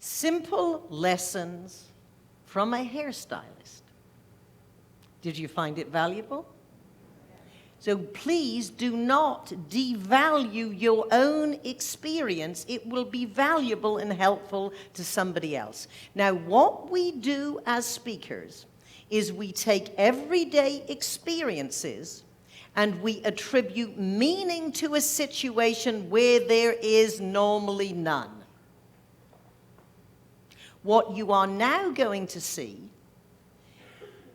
Simple lessons from a hairstylist. Did you find it valuable? So please do not devalue your own experience. It will be valuable and helpful to somebody else. Now, what we do as speakers is we take everyday experiences and we attribute meaning to a situation where there is normally none. What you are now going to see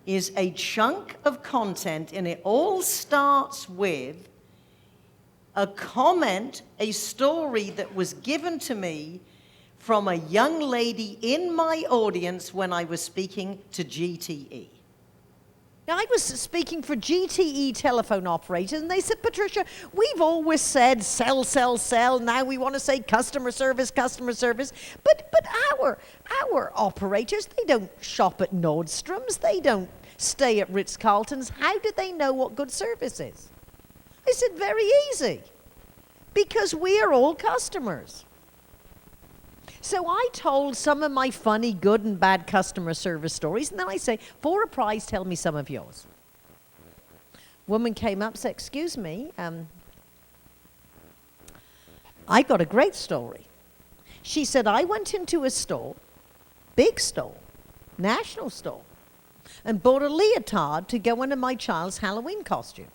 is a chunk of content, and it all starts with a comment, a story that was given to me from a young lady in my audience when I was speaking to GTE. Now, I was speaking for GTE telephone operators, and they said, Patricia, we've always said sell, sell, sell. Now we want to say customer service, customer service. But our operators, they don't shop at Nordstrom's. They don't stay at Ritz-Carlton's. How do they know what good service is? I said, very easy. Because we are all customers. So I told some of my funny, good and bad customer service stories, and then I say, for a price, tell me some of yours. Woman came up and said, excuse me, I got a great story. She said, I went into a store, big store, national store, and bought a leotard to go into my child's Halloween costume.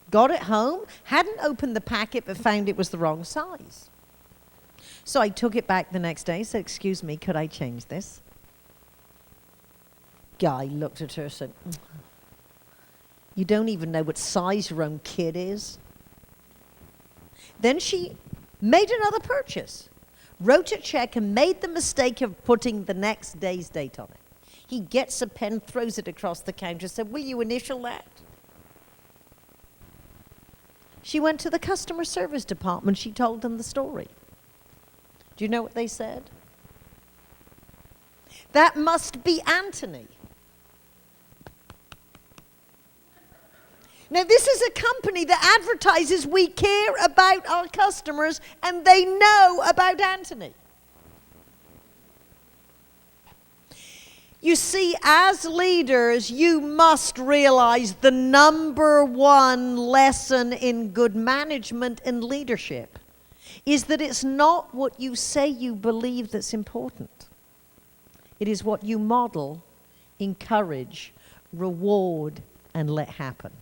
Got it home, hadn't opened the packet, but found it was the wrong size. So I took it back the next day, said, excuse me, could I change this? Guy looked at her and said, you don't even know what size your own kid is. Then she made another purchase, wrote a check, and made the mistake of putting the next day's date on it. He gets a pen, throws it across the counter, said, will you initial that? She went to the customer service department. She told them the story. Do you know what they said? That must be Anthony. Now, this is a company that advertises we care about our customers, and they know about Anthony. You see, as leaders, you must realize the number one lesson in good management and leadership is that it's not what you say you believe that's important. It is what you model, encourage, reward, and let happen.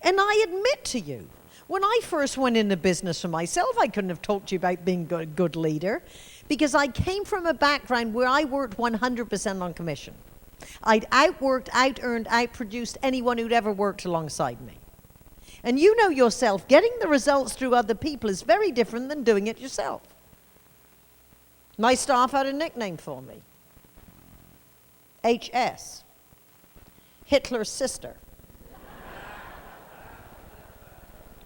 And I admit to you, when I first went into business for myself, I couldn't have talked to you about being a good leader because I came from a background where I worked 100% on commission. I'd outworked, out-earned, out-produced anyone who'd ever worked alongside me. And you know yourself, getting the results through other people is very different than doing it yourself. My staff had a nickname for me. HS. Hitler's sister.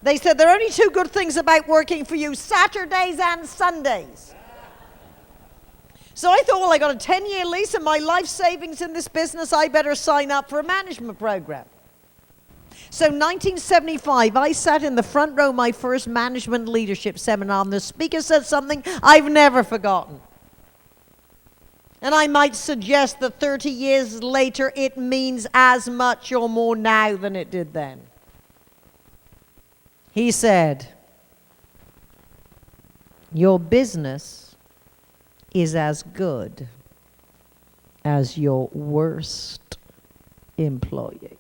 They said, there are only two good things about working for you, Saturdays and Sundays. So I thought, well, I got a 10-year lease and my life savings in this business, I better sign up for a management program. So 1975, I sat in the front row of my first management leadership seminar, and the speaker said something I've never forgotten. And I might suggest that 30 years later, it means as much or more now than it did then. He said, your business is as good as your worst employee.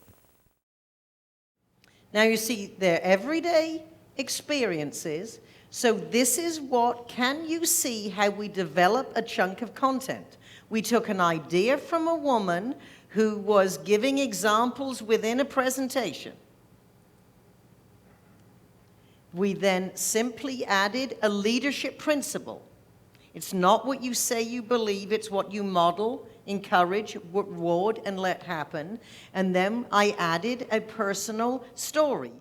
Now you see, they're everyday experiences. So this is what, can you see how we develop a chunk of content? We took an idea from a woman who was giving examples within a presentation. We then simply added a leadership principle. It's not what you say you believe, it's what you model, encourage, reward, and let happen. And then I added a personal story.